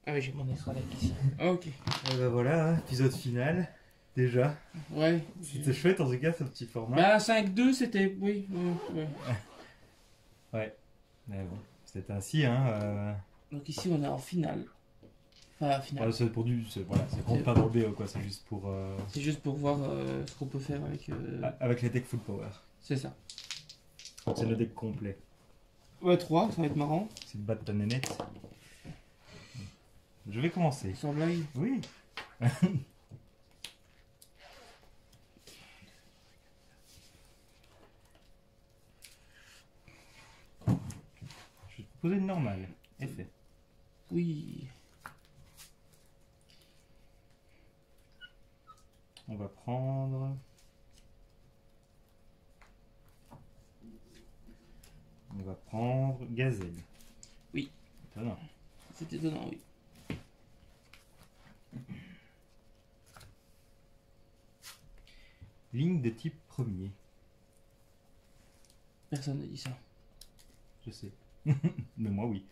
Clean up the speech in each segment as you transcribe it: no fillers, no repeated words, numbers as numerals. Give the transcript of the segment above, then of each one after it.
Ah oui, j'ai mon extra deck ici. Ok. Et ben voilà, épisode final. Déjà. Ouais. C'était chouette en tout cas ce petit format. Bah 5-2 c'était. Oui. Ouais. Ouais. Mais bon, c'est ainsi hein. Donc ici on est en finale. Enfin finale. Voilà, c'est pour du. Voilà, ça compte pas dans le BO quoi, c'est juste pour. C'est juste pour voir ce qu'on peut faire avec. Avec les decks full power. C'est ça. C'est le deck complet. Ouais 3, ça va être marrant. C'est le bas de ta nénette. Je vais commencer. Sans blague. Oui. Je vais te proposer une normale. Effet. Oui. On va prendre. On va prendre Gazelle. Oui. Étonnant. C'est étonnant, oui. Ligne de type premier. Personne n'a dit ça. Je sais. Mais moi, oui.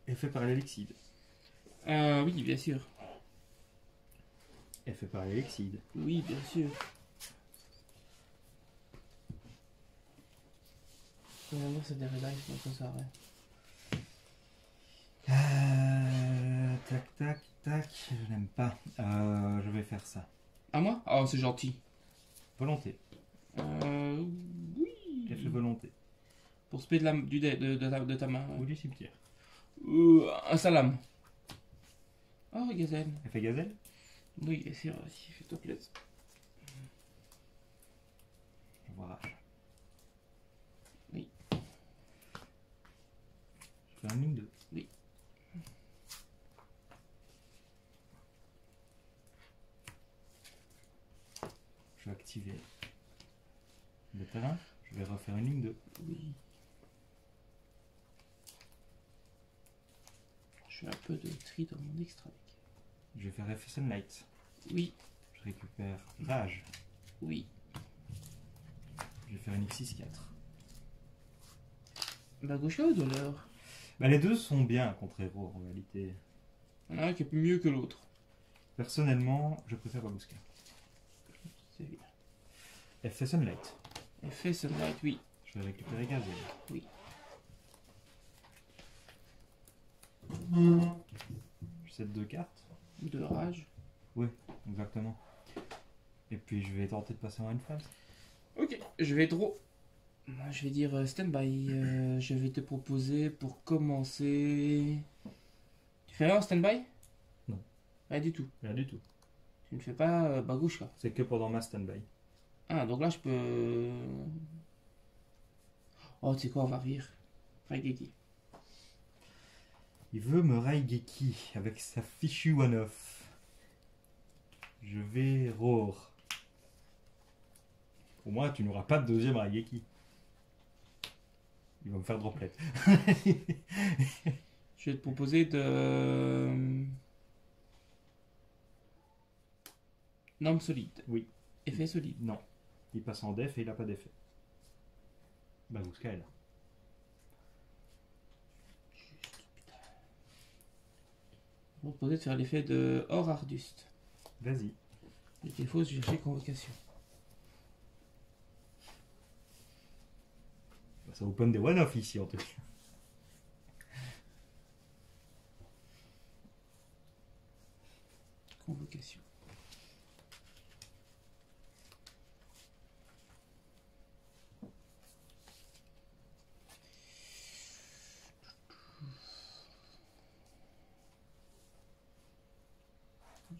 Effet par l'Elixide. Oui, bien sûr. Effet par l'Elixide. Oui, bien sûr. On va voir c'est des relives, donc ça sert à rien. Tac, tac, tac. Je n'aime pas. Je vais faire ça. À moi? Oh, c'est gentil. Volonté. Oui. Effet volonté. Pour spé de ta main. Ou du cimetière. Un salam. Oh, gazelle. Effet Gazelle. Oui, bien sûr, si, fais-toi plaisir. Je vois rage. Oui. Je fais un ligne 2. Oui. Je vais activer le terrain. Je vais refaire une ligne 2. Oui. Je fais un peu de tri dans mon extra deck. Je vais faire effet Sunlight. Oui. Je récupère Rage. Oui. Je vais faire une X6-4. Bagosha ou Dollar? Bah, les deux sont bien contre héros en réalité. Il y en a un qui est plus mieux que l'autre. Personnellement, je préfère Babushka. C'est bien. Effet Sunlight. Effet Sunlight, oui. Je vais récupérer Gazelle. Oui. Je cède 2 cartes. De rage. Oui, exactement. Et puis je vais tenter de passer en une phase. Ok, je vais draw. Je vais dire stand-by. Je vais te proposer pour commencer. Tu fais rien en stand-by? Non. Pas du tout. Rien du tout. Tu ne fais pas Bagouchka. C'est que pendant ma stand-by. Ah, donc là je peux. Oh, tu sais quoi, on va rire. Raigeki. Il veut me Raigeki avec sa fichue one-off. Je vais roar. Au moins, tu n'auras pas de deuxième Raigeki. Il va me faire droplet. Je vais te proposer de. Norme solide. Oui. Effet solide. Non. Il passe en def et il n'a pas d'effet. Babushka est là. Je vais te proposer de faire l'effet de Or Ardust. Vas-y. Le défaut, je chercher convocation. Ça open des one-off ici en tout cas. Convocation.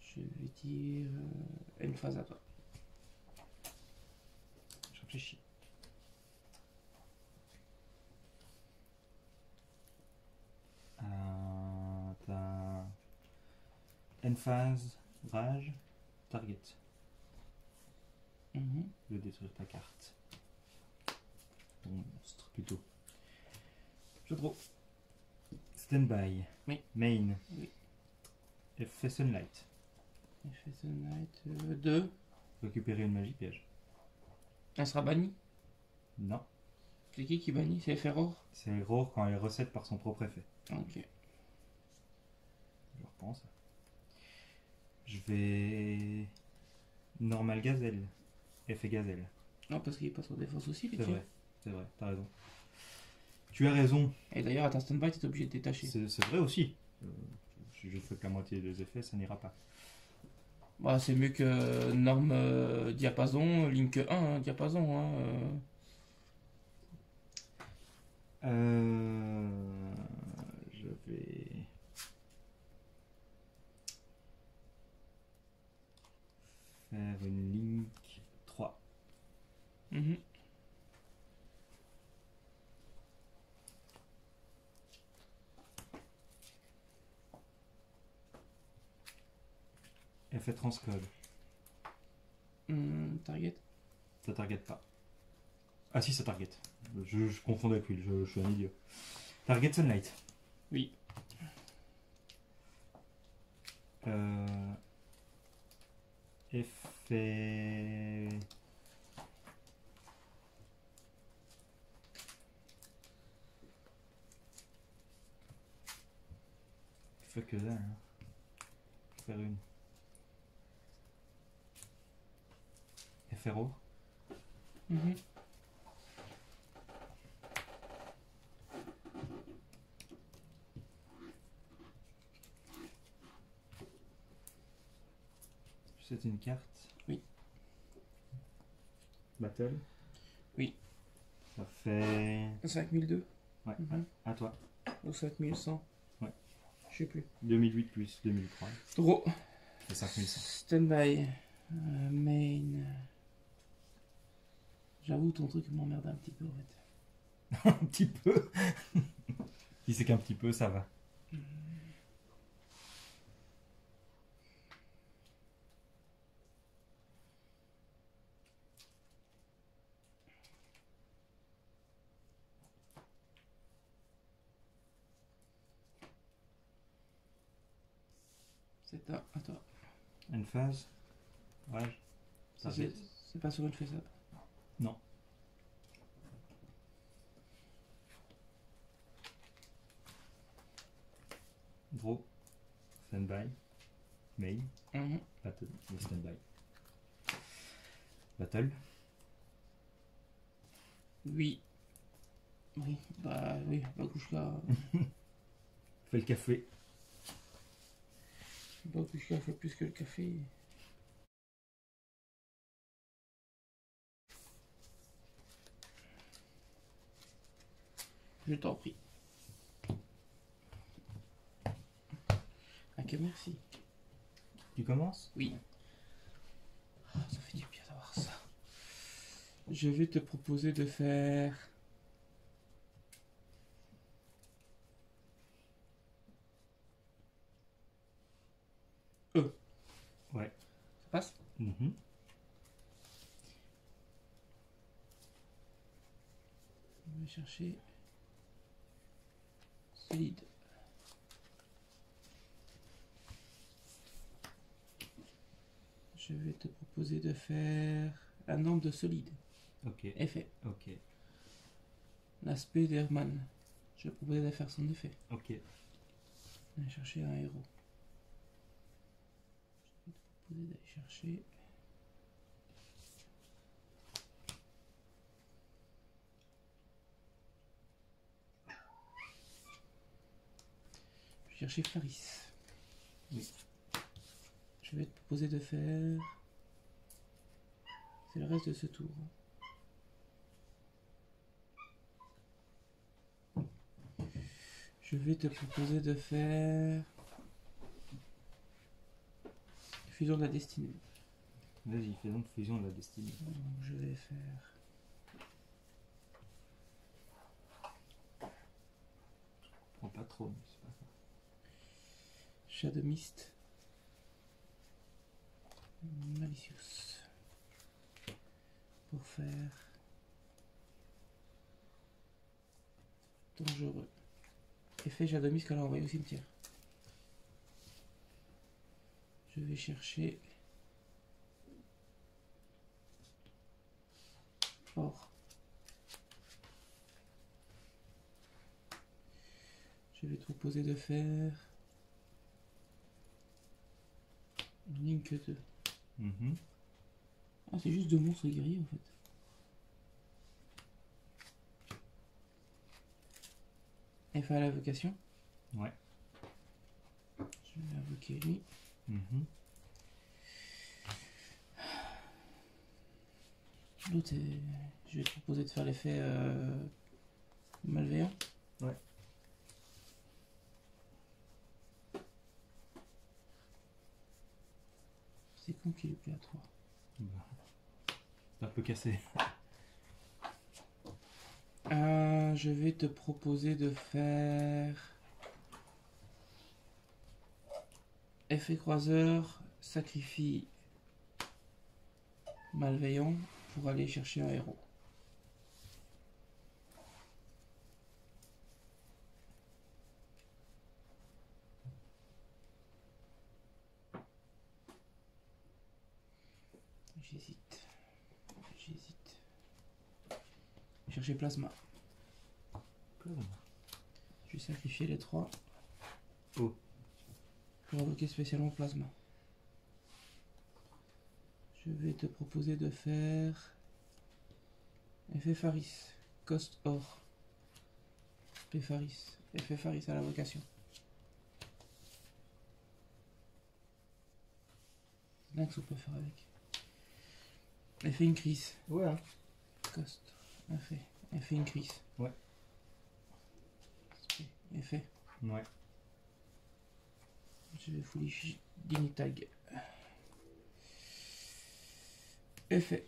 Je vais dire une phase à toi. Je réfléchis. T'as Emphase, Rage, Target. Je vais détruire ta carte. Ton monstre plutôt. Je draw. Standby. Oui. Main. Oui. Effet Sunlight. Effet Sunlight 2. Récupérer une magie piège. Elle sera bannie. Non. C'est qui bannit? C'est Effet Roar? C'est Roar quand elle recette par son propre effet. Ok. Je repense. Je vais. Normal gazelle. Effet gazelle. Non, parce qu'il est pas sur défense aussi, les C'est tirs. vrai, c'est vrai, t'as raison. Tu as raison, Et d'ailleurs, à ta stand-by, t'es obligé de détacher. c'est vrai aussi. Si je fais que la moitié des effets, ça n'ira pas. Bah, c'est mieux que norme diapason, Link 1, hein, diapason. Hein, Je vais faire une Link 3. Mhm. Effet transcode. Target. Ça target pas. Ah si, ça target. Je confondais avec lui, je suis un idiot. Target Sunlight. Oui. Effet... Fait que ça, hein. Je vais faire une. Effet raw. Mhm. C'est une carte. Oui. Battle. Oui. Ça fait... 5002 Ouais, Mhm. à toi. ou 5100. Ouais. Je sais plus. 2008 plus 2003. Draw. C'est 5100. Standby. Main. J'avoue, ton truc m'emmerde un petit peu en fait. Un petit peu. Si c'est qu'un petit peu, ça va. C'est à toi. Une phase. Ouais. Ça, Target. c'est pas sur une face up. Non. Draw. Standby. Main. Mhm. Battle. Et standby. Battle. Oui. Oui, Bakushka. Fais le café. Bakushka fait plus que le café. Je t'en prie. Ok, merci. Tu commences? Oui. Ah, ça fait du bien d'avoir ça. Je vais te proposer de faire... Ouais. Ça passe? Mhm. Je vais chercher... Solide. Je vais te proposer de faire la norme de solide. Ok. Effet. Ok. L'aspect d'Herman. Je vais proposer de faire son effet. Ok. On va chercher un héros. Je vais te proposer d'aller chercher... Je vais chercher Clarisse. Oui. Je vais te proposer de faire... C'est le reste de ce tour. Je vais te proposer de faire... Fusion de la destinée. Vas-y, fais donc fusion de la destinée. Donc je vais faire... Prends pas trop, mais c'est pas grave. Shadow Mist. Malicious. Pour faire... Dangereux. Effet Shadow Mist qu'elle a envoyé au cimetière. Je vais chercher... Fort. Je vais te proposer de faire une ligne que 2. Mhm. Ah, c'est juste 2 monstres guerriers en fait. Effet à l'invocation. Ouais. Je vais invoquer lui. Mhm. L'autre, je vais te proposer de faire l'effet malveillant. Ouais. C'est con qu'il est plus à 3. Bah, c'est un peu cassé. Je vais te proposer de faire effet croiseur, sacrifie malveillant pour aller chercher un héros. J'hésite. Chercher plasma. Je vais sacrifier les 3. Oh. Pour invoquer spécialement plasma. Je vais te proposer de faire effet Faris, cost or. Effet Faris à l'invocation. C'est dingue ce qu'on peut faire avec. Effet increase, Ouais. Hein. cost, effet increase. Ouais. Effet. Ouais. Je vais foolish Dinitag. Effet.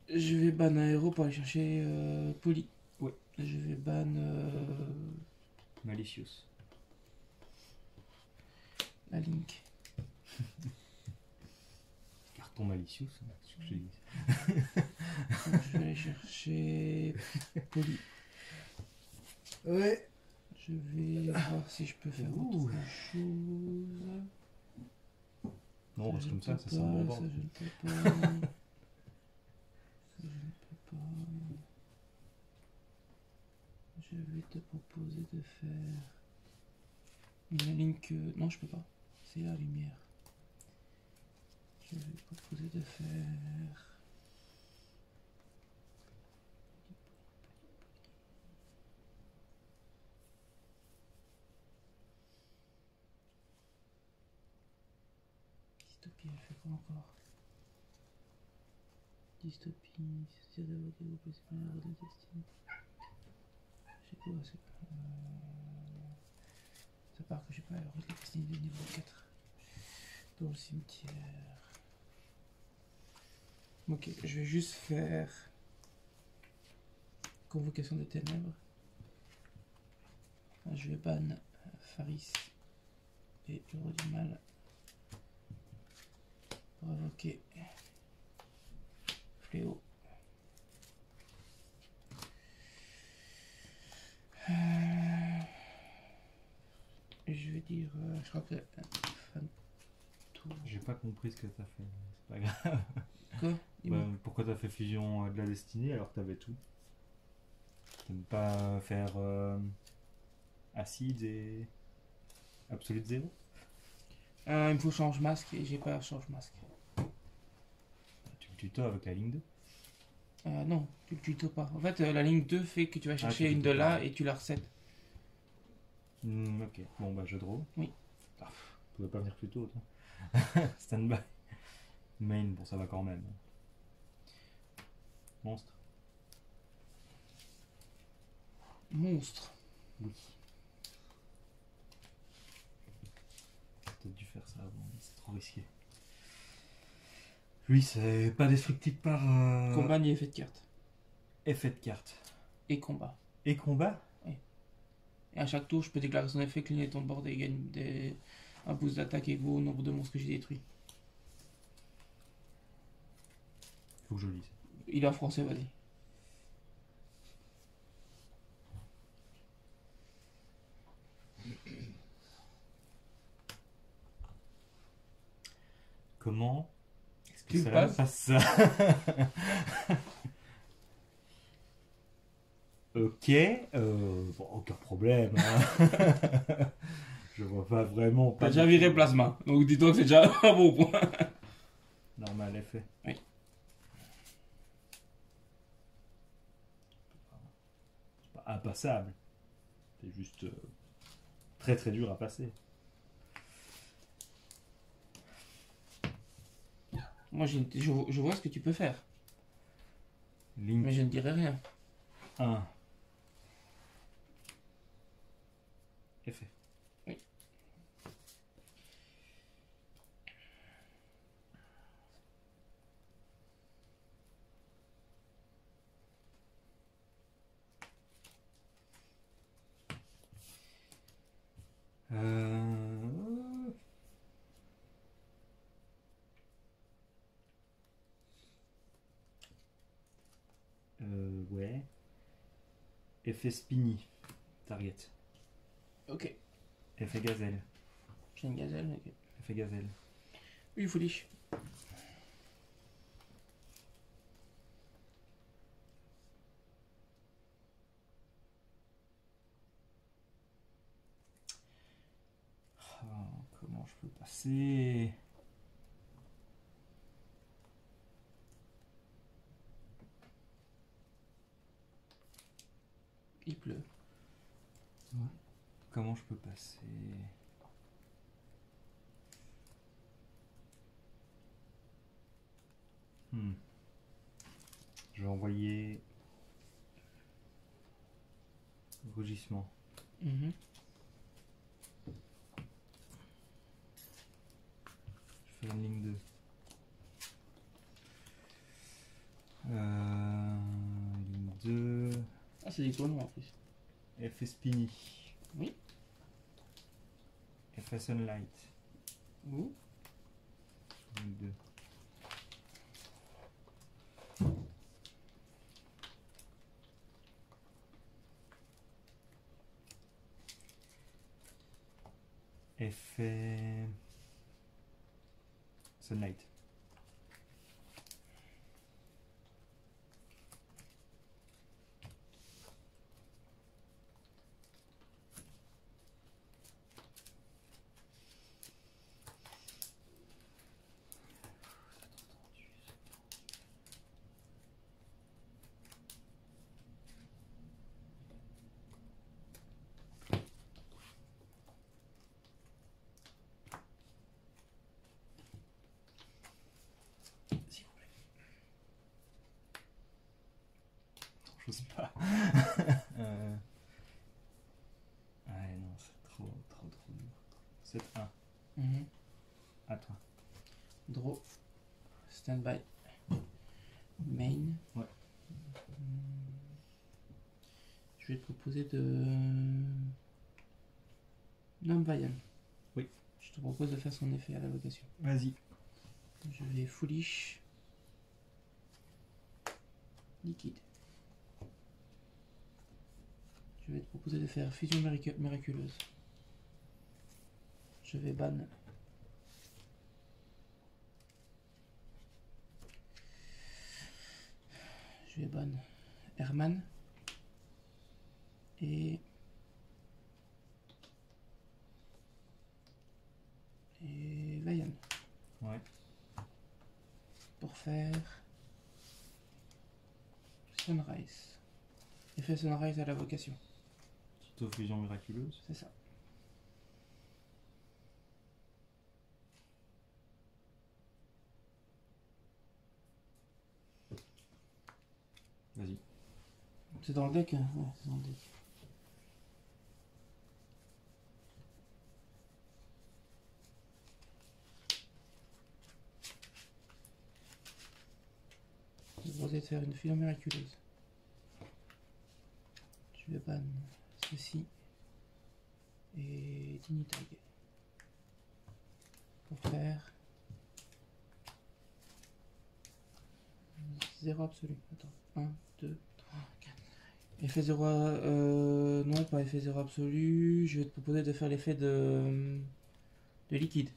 Je vais ban un héros pour aller chercher Poly. Ouais. Je vais ban Malicious. la Link. Carton Malicious, hein, c'est ce que j'ai dit. Je vais aller chercher Poly. Ouais. Je vais voir si je peux faire autre chose. Non, on reste comme ça, ça peux sent pas, bon. ça je ne peux pas. Ça je ne peux pas. Je vais te proposer de faire une ligne que... Non, je peux pas. C'est la lumière. Je vais te proposer de faire... Dystopie, elle fait quoi encore? Dystopie, c'est d'avoir des groupes espagnols de destinée. Je sais quoi, c'est... Ça part que j'ai pas l'heure de destinée de niveau 4. Dans le cimetière. Ok, je vais juste faire... Convocation des ténèbres. Je vais ban Faris et Héros du mal. Pour invoquer Fléau. Et je vais dire, je crois que J'ai pas compris ce que t'as fait, c'est pas grave. Quoi? Bah, pourquoi t'as fait fusion de la destinée alors que t'avais tout? T'aimes pas faire acide et absolute zéro? Il me faut change masque et j'ai pas change masque. Tu le tuto avec la ligne 2? Non, tu le tuto pas. En fait, la ligne 2 fait que tu vas chercher tu une de tuto là pas. et tu la recètes. Ok, bon bah je draw. Oui. Ah, tu pouvais pas venir plus tôt toi. Stand by. Main, bon ça va quand même. Monstre. Monstre. Oui. T'as peut-être dû faire ça avant, c'est trop risqué. Lui c'est pas destructible par Combat ni effet de carte. effet de carte. Et combat. Et combat? Et à chaque tour, je peux déclarer son effet, cligner ton board et gagner un boost d'attaque égaux au nombre de monstres que j'ai détruits. Faut que je lise. Il est en français, vas-y. Comment est-ce que Tu ça passes fasse ça? Ok, bon, aucun problème. Hein. Je vois pas vraiment. T'as déjà viré plasma, donc dis-toi que c'est déjà un bon point. Normal effet. Oui. C'est pas impassable. C'est juste très très dur à passer. Moi, je vois ce que tu peux faire, Link mais je ne dirai rien. 1. Effet. Oui. Ouais. Effet Spinny. Target. Ok. Effet Gazelle. J'ai une gazelle. Ok. Effet Gazelle. Oui, foolish. Comment je peux passer? Il pleut. Comment je peux passer? Je vais envoyer rugissement. Mhm. Je fais une ligne 2. Ligne 2. Ah, c'est des tournois en plus. Effet Spinny. Oui. Effet Sunlight. Ouh. Ligne 2. Effet Sunlight. S'il vous plaît. Je sais pas. Ouais, non, c'est trop dur. 7-1. Mhm. À toi. Draw. Standby. Main. Ouais. Je vais te proposer de. Nom Vayan. Oui. Je te propose de faire son effet à l'invocation. Vas-y. Je vais foolish. Liquide. Je vais te proposer de faire fusion miraculeuse. Je vais ban. Je vais ban Herman. Et Vayan. Ouais. Pour faire Sunrise. Effet Sunrise à l'invocation. Fusion miraculeuse. C'est ça. Vas-y. C'est dans le deck, hein? Ouais, c'est dans le deck. Je vais proposer de faire une fusion miraculeuse. Je vais ban ceci et Dignitag pour faire 0 absolu. Attends, 1, 2, 3, 4. Effet 0, non, pas effet 0 absolu. Je vais te proposer de faire l'effet de liquide.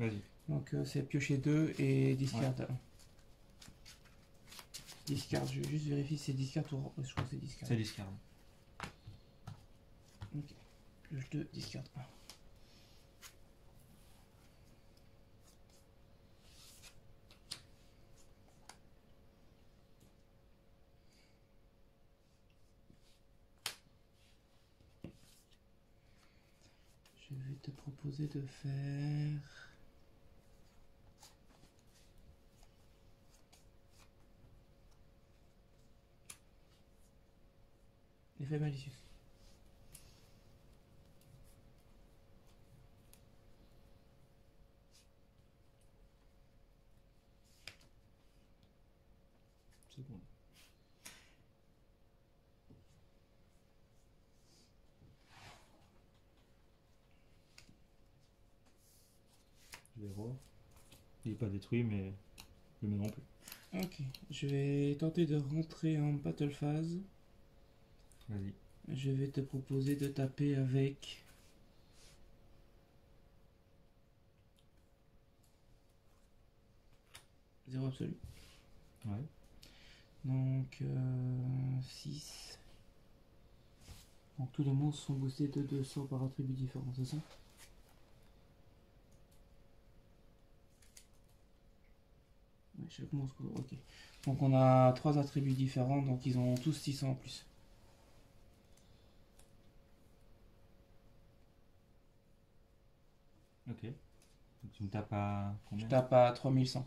Vas-y. Donc c'est piocher 2 et discard 1. Discard, je vais juste vérifier si c'est discard ou... Je crois que c'est discard. C'est discard. Ok. Je te discard 1. Je vais te proposer de faire... Effet malicieux. Seconde. Je vais voir. Il n'est pas détruit, mais le mien non plus. Ok, je vais tenter de rentrer en battle phase. Vas-y. Je vais te proposer de taper avec... 0 absolu. Ouais. Donc 6. Donc tous les monstres sont boostés de 200 par attribut différent, c'est ça? Ouais, chaque monstre, ok. Donc on a 3 attributs différents, donc ils ont tous 600 en plus. Ok. Donc tu me tapes à combien? Je tape à 3100.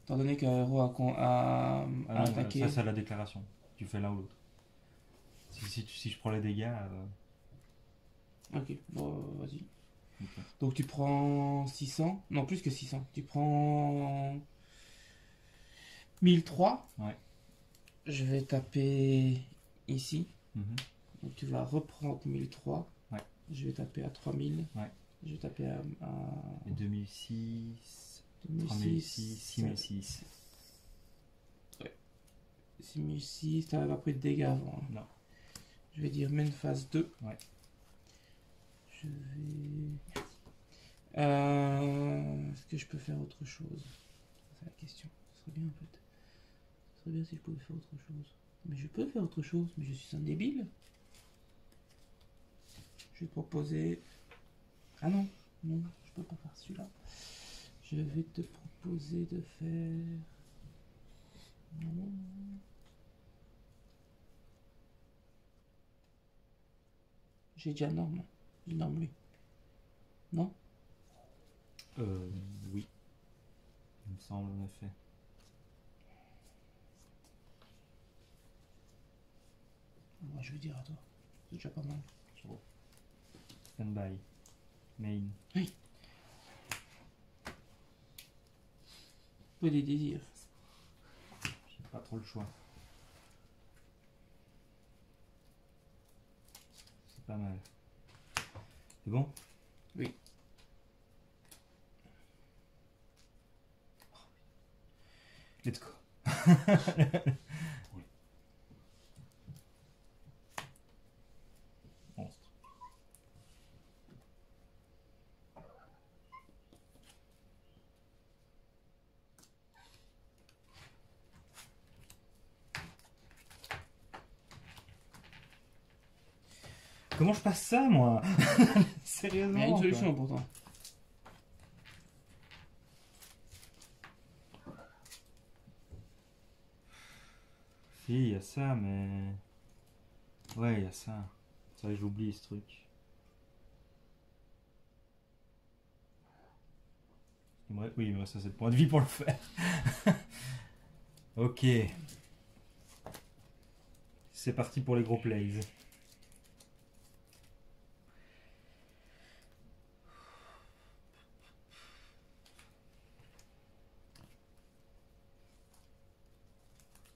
Étant donné qu'un héros a Ah non, attaqué. ça c'est la déclaration. Tu fais l'un ou l'autre. Si je prends les dégâts. Ok, bon, vas-y. Ok. Donc tu prends 600, non plus que 600. Tu prends 1003. Ouais. Je vais taper ici. Mhm. Donc tu vas reprendre 1003. Ouais. Je vais taper à 3000. Ouais. Je vais taper à Et 2006, 2006, 3006, 6006. 6006, t'avais pas pris de dégâts avant. Hein. Non. Je vais dire main phase 2. Ouais. Je vais... Est-ce que je peux faire autre chose? C'est la question. Ce serait bien en fait. Ce serait bien si je pouvais faire autre chose. Mais je peux faire autre chose, mais je suis un débile. Je vais te proposer... Ah non, non, je peux pas faire celui-là. Je vais te proposer de faire... Non. J'ai déjà norme. J'ai norme lui. Non? Oui. Il me semble en effet. Moi je vais dire à toi. C'est déjà pas mal. Stand by. Main. Oui. Peu des désirs. J'ai pas trop le choix. C'est pas mal. C'est bon? Oui. Let's go. Monstre. Comment je passe ça, moi? Sérieusement? Il y a une quoi. solution pourtant. Si, il y a ça, mais... Ouais, il y a ça. C'est vrai que j'oublie ce truc. Oui, il me reste assez de points de vie pour le faire. Ok. C'est parti pour les gros plays.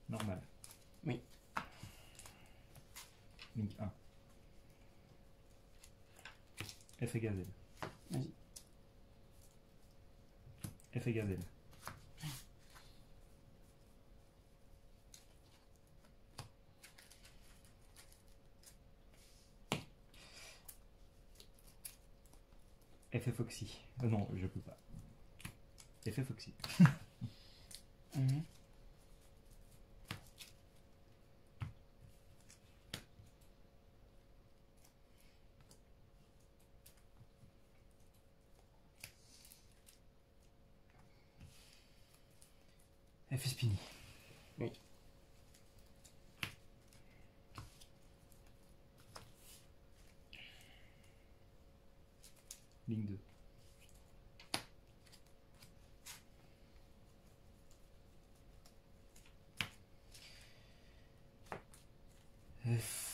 Normal. Oui. Link 1. F égale Z. Vas-y. F égale Z. F Foxy. Non, je peux pas. F Foxy. Mhm. Effet Spinny. Oui. Ligne 2.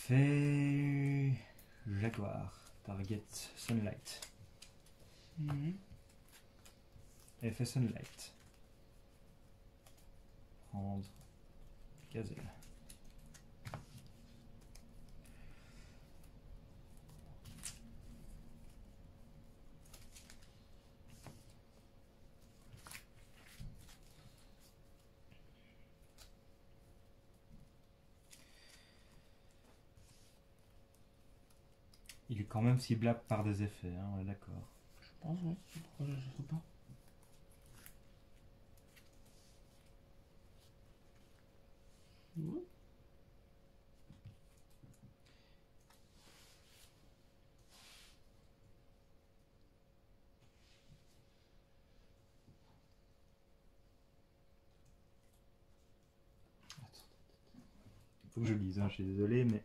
Effet Jaguar. Target Sunlight. Mhm. Effet Sunlight. Prendre gazelle. Il est quand même ciblable par des effets, hein, on est d'accord. Je pense, oui. Pourquoi je sais pas. Ouais. Il faut que je lise, hein, je suis désolé, mais...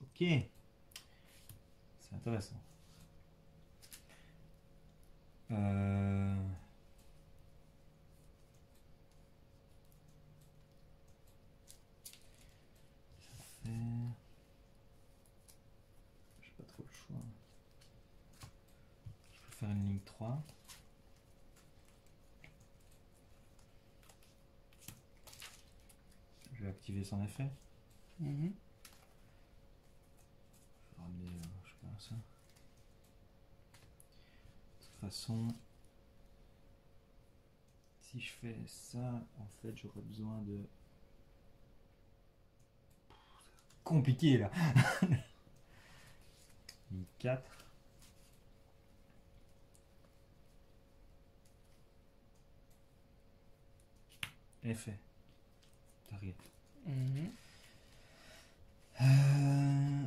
Ok, c'est intéressant. Ça fait... J'ai pas trop le choix. Je peux faire une ligne 3. Je vais activer son effet. Mhm. Je vais ramener, je sais pas, ça. De toute façon, si je fais ça, en fait, j'aurais besoin de... Compliqué, là. Ligne 4. Effet. Target. Mhm.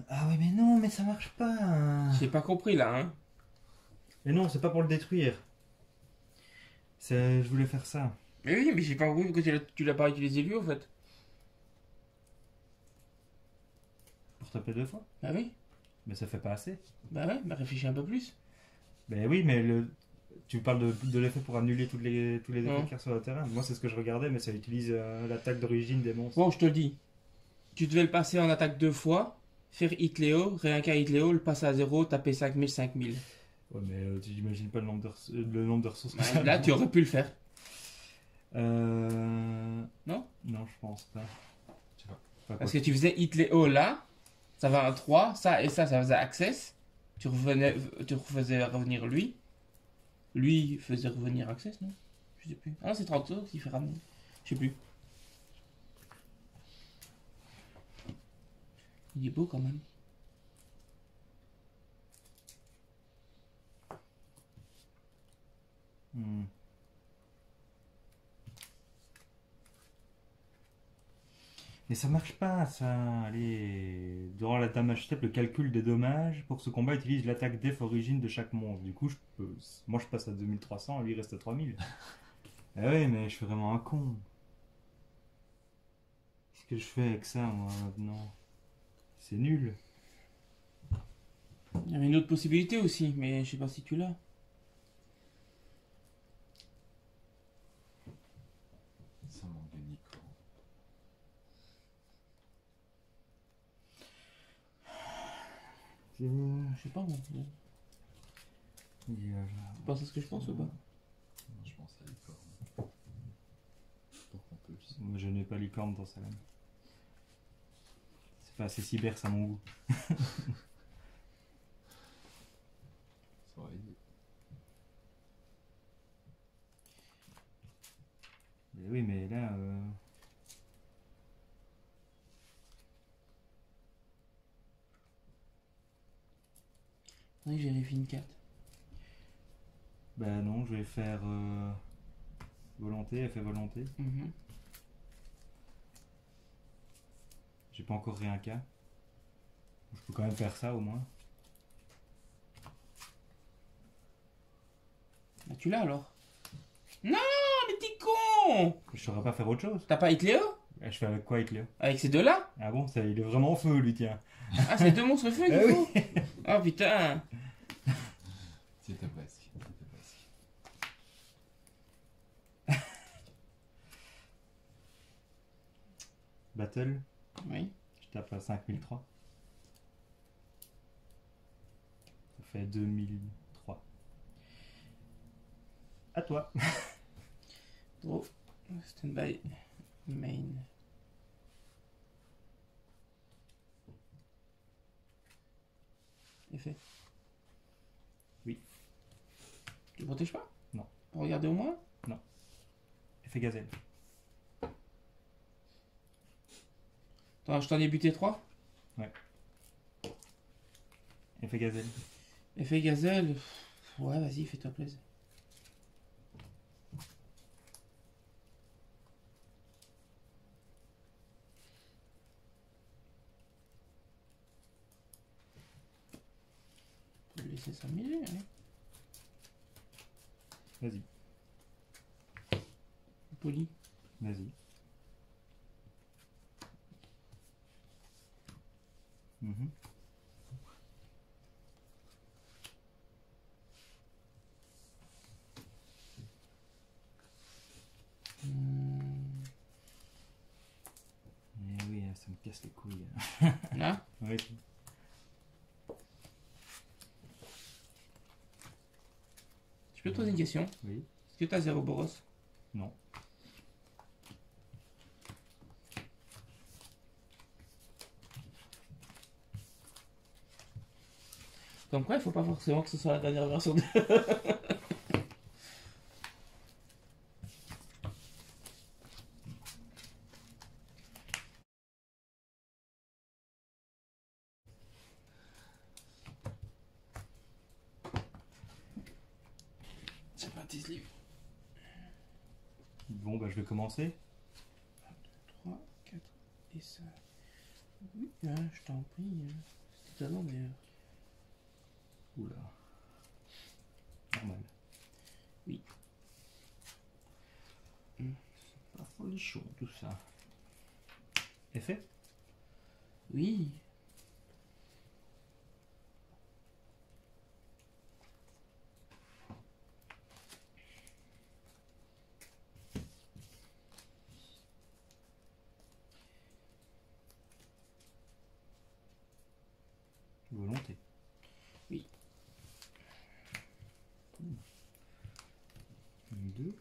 Ah oui, mais non, mais ça marche pas. J'ai pas compris là, hein. Mais non, c'est pas pour le détruire. Je voulais faire ça. Mais oui, mais j'ai pas compris pourquoi tu l'as pas utilisé lui en fait. Pour taper 2 fois. Bah oui, Mais ça fait pas assez. bah ouais, bah réfléchis un peu plus. Ben oui, mais tu parles de l'effet pour annuler tous les effets Non. qu'il y a sur le terrain. Moi, c'est ce que je regardais, mais ça utilise l'attaque d'origine des monstres. Bon, je te le dis. Tu devais le passer en attaque 2 fois, faire hit Léo, rien qu'à hit Léo, le passer à 0, taper 5000, 5000. Ouais, mais tu n'imagines pas le nombre de ressources que Bah, ça là, prend. tu aurais pu le faire. Non, je pense pas. Je sais pas. Pas Parce quoi. que tu faisais hit Léo là, ça va un 3, ça et ça faisait access. Tu refaisais revenir lui. Lui faisait revenir access, non? Je sais plus. Ah, c'est 30 autres qui fait ramener. Je sais plus. Il est beau quand même. Hmm. Mais ça marche pas, ça. Allez. Durant la damage step, le calcul des dommages pour ce combat utilise l'attaque def origine de chaque monstre. Du coup, moi je passe à 2300, lui il reste à 3000. Ah ouais, mais je suis vraiment un con. Qu'est-ce que je fais avec ça, moi, maintenant? C'est nul. Il y avait une autre possibilité aussi, mais je sais pas si tu l'as. Ça manque de Nico. Je sais pas moi. Tu Il y a- penses à ce que je pense ou pas? Non, je pense à Licorne. Pour qu'on puisse. Je n'ai pas licorne dans sa lame. C'est pas assez cyber, ça, mon goût. Ça aurait aidé. Mais oui, mais là... Oui, j'ai vérifie une carte. Bah non, je vais faire... volonté, effet volonté. Mhm. J'ai pas encore rien qu'à. Je peux quand même faire ça au moins. Bah, tu l'as alors. Non, mais t'es con! Je saurais pas faire autre chose. T'as pas Hitler? Je fais avec quoi, Hitler? Avec ces deux-là? Ah bon, ça, il est vraiment en feu, lui, tiens. Ah, c'est deux monstres feu, du Ah oui. coup? Oh putain! C'était presque. C'était presque. Battle, Oui. je tape à 5003. Ça fait 2003. À toi. Draw. Standby. Main. Effet. Oui. Tu protèges pas? Non. Pour regarder au moins? Effet gazelle. Attends, je t'en ai buté 3. Effet gazelle. Effet gazelle. Pff, ouais, vas-y, fais-toi plaisir. Faut le laisser s'amuser, hein. Vas-y. Poli. Vas-y. Mhm. Eh oui, ça me casse les couilles. Là? Oui. Je peux te poser une question? Oui. Est-ce que t'as 0 boros? Non. Comme quoi, il faut pas forcément que ce soit la dernière version de... C'est pas tes livres. Bon, bah je vais commencer. 3, 4 et 5. Oui, hein, je t'en prie. C'est étonnant d'ailleurs. Oula. Normal. Oui. Pas folichon tout ça. Effet? Oui. Volonté. Oui. 2.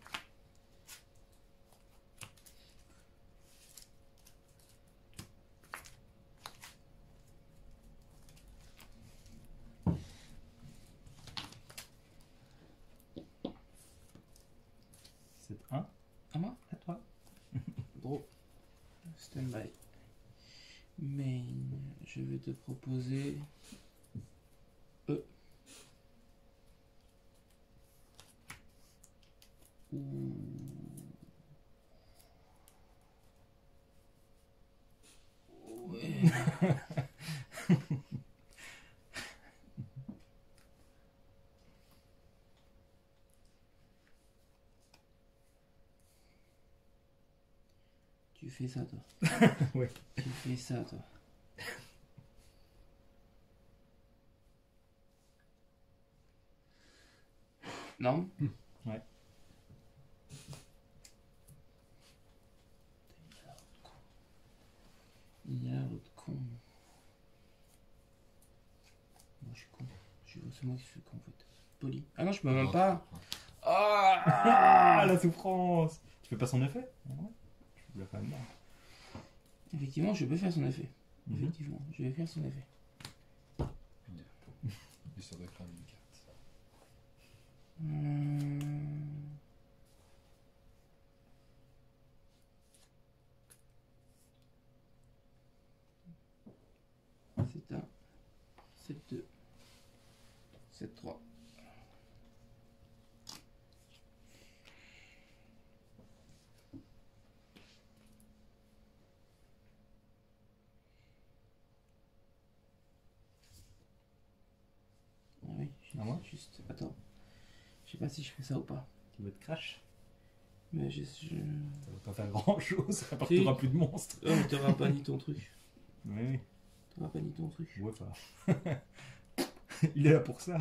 C'est 1. À moi? À toi. Draw. Standby. Main. Je vais te proposer... E. Ouh. Ouais. Tu fais ça, toi. Ouais. Tu fais ça, toi. Non? Ouais. Il y a l'autre con. Moi, je suis con. C'est moi qui suis con, en fait. Poli. Ah non, je peux même pas. Ah, Ah, la souffrance! Tu fais pas son effet? Ouais. Je le fais bien. effectivement, je peux faire son effet. Mhm. Effectivement, je vais faire son effet. Histoire de cramer une carte. C'est un. C'est 2. C'est 3. À moi Juste, attends. Je sais pas si je fais ça ou pas. Tu veux te crash? Mais Ça va pas faire grand chose, ça Si. t'aura plus de monstres. Oh, mais t'auras banni ton truc. Oui, oui. T'auras banni ton truc. Ouais, enfin. Il est là pour ça.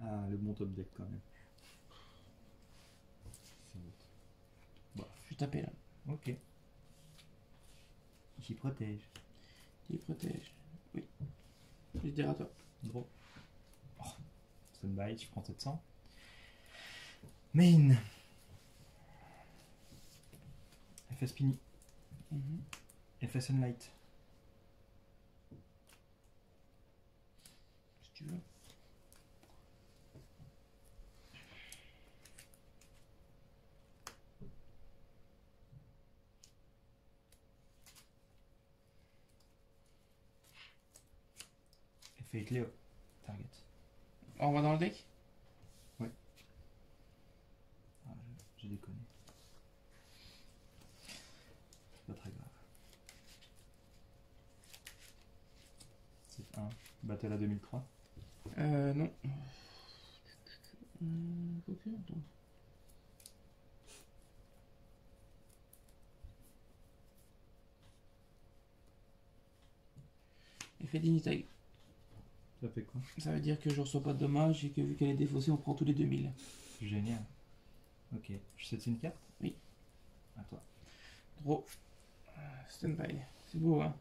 Ah, le bon top deck quand même. C'est autre. Je vais taper là. Ok. J'y protège. Il protège. Oui. Je dirai à toi. Draw. Oh. Stand-by, je prends 700. Main. FS Pini. Mhm. FS Sunlight. Si tu veux. Fate Léo. Target. On va dans le deck. Ah, j'ai déconné. C'est pas très grave. C'est un Battle à 2003. Non. Ok, attends. Effet d'Initag. Ça fait quoi? Ça veut dire que je reçois pas de dommages et que vu qu'elle est défaussée, on prend tous les 2000. Génial. Ok. Je set une carte? Oui. À toi. Draw. Stand-by. C'est beau, hein.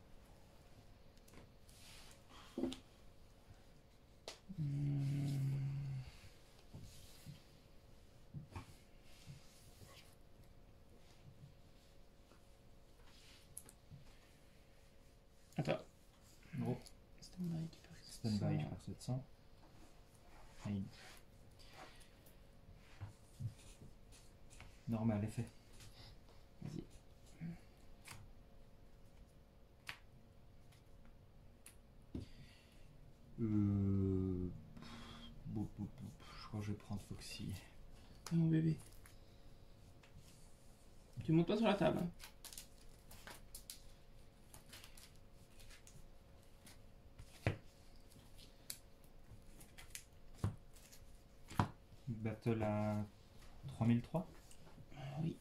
Attends. Gros. Stand-by, tu peux Stand-by, je perds 700. Aïe. Normal, effet. Vas-y. Je crois que je vais prendre Foxy. Ah, mon bébé. Tu montes pas sur la table. Hein. Battle à 3003. Oui.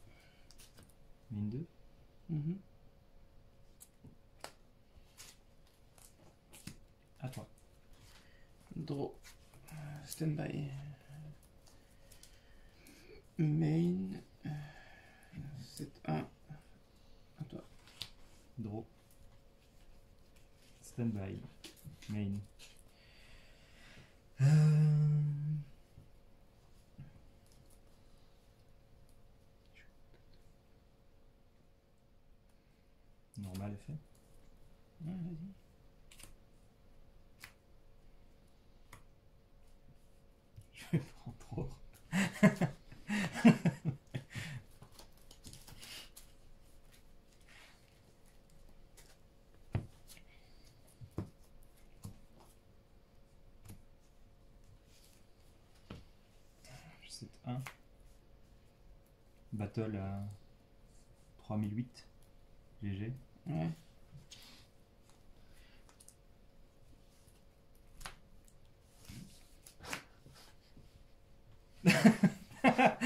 Mine 2. Mhm. À toi. Draw. Stand-by. Main. 7-1. À toi. Draw. Stand-by. Main. Normal effet. Ouais, vas-y. Je vais prendre trop. C'est un. Battle à 3008. GG. Ouais. Ah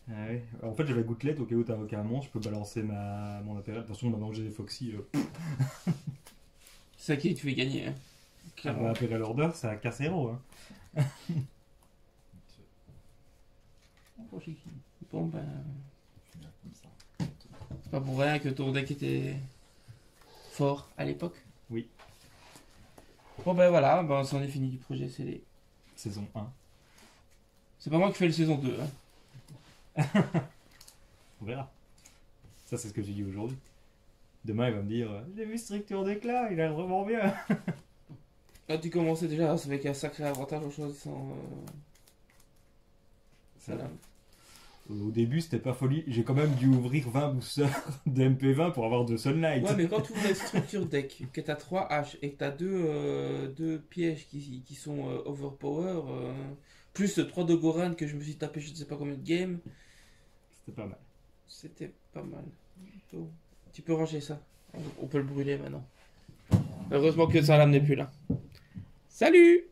ouais. En fait, j'avais gouttelette au cas où t'as un monstre, je peux balancer mon appareil. De toute façon, maintenant que j'ai des Foxy, C'est ça qui tu fais gagner. Hein. Clairement. appareil order, ça a cassé héros. Hein. Bon, ben. Finir comme ça. C'est pas pour rien que ton deck était fort à l'époque. Oui. Bon, ben voilà, ben, c'en est fini du projet CD. Saison 1. C'est pas moi qui fais le saison 2. Hein. On verra. Ça, c'est ce que j'ai dit aujourd'hui. Demain, il va me dire j'ai vu Structure d'éclat, il a l'air vraiment bien. Là, tu commençais déjà avec un sacré avantage en choisissant. Salam. Au début, c'était pas folie. J'ai quand même dû ouvrir 20 boosters de MP20 pour avoir de Sunlight. Ouais, mais quand tu ouvres la structure deck, que t'as 3 H et que t'as deux pièges qui sont overpower, plus 3 de Goran que je me suis tapé je ne sais pas combien de games, C'était pas mal. C'était pas mal. Tu peux ranger ça. On peut le brûler maintenant. Heureusement que Salam n'est plus là. Salut!